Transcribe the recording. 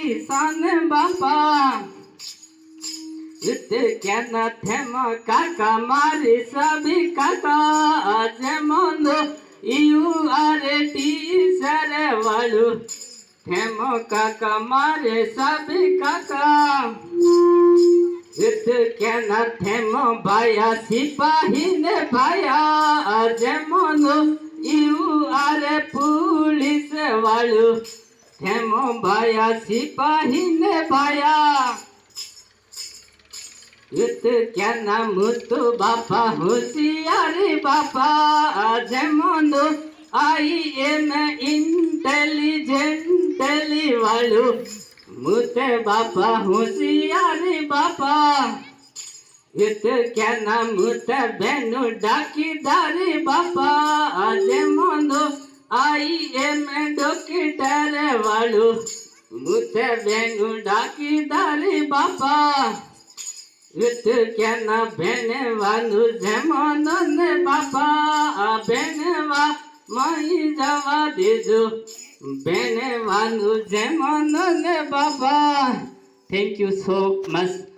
કિસાન બાપા કેના થેમ કાકા મારી સભી કાકા જેમનો યુ આરે ટીચર વાળું થેમ કાકા મારે સભી કાકા કેના થેમ ભાયા સિપાહી ને ભાયા જેમનો યુ આરે પુલિસ વાળું થેમ ભાયા સિપાહી ને ભાયા કેના મુતુ બાપા હોશિયારી બાપા જેમનો આઈ એમ ઇન્ટેલિજન્ટલી વાળું મુતે બાપા હોશિયારી બાપા કેના મુતે બેનુ ડાકીદારી બાપા જેમનો આઈ એમ ડોક્ટર વાળું મુતે બેનુ ડાકીદારી બાપા કેના ભેણવાનું જેમનો ને બાપા ભેણવા મહી જવા દીધું ભેણવાનું જેમનો ને બાપા થેન્ક યુ સો મચ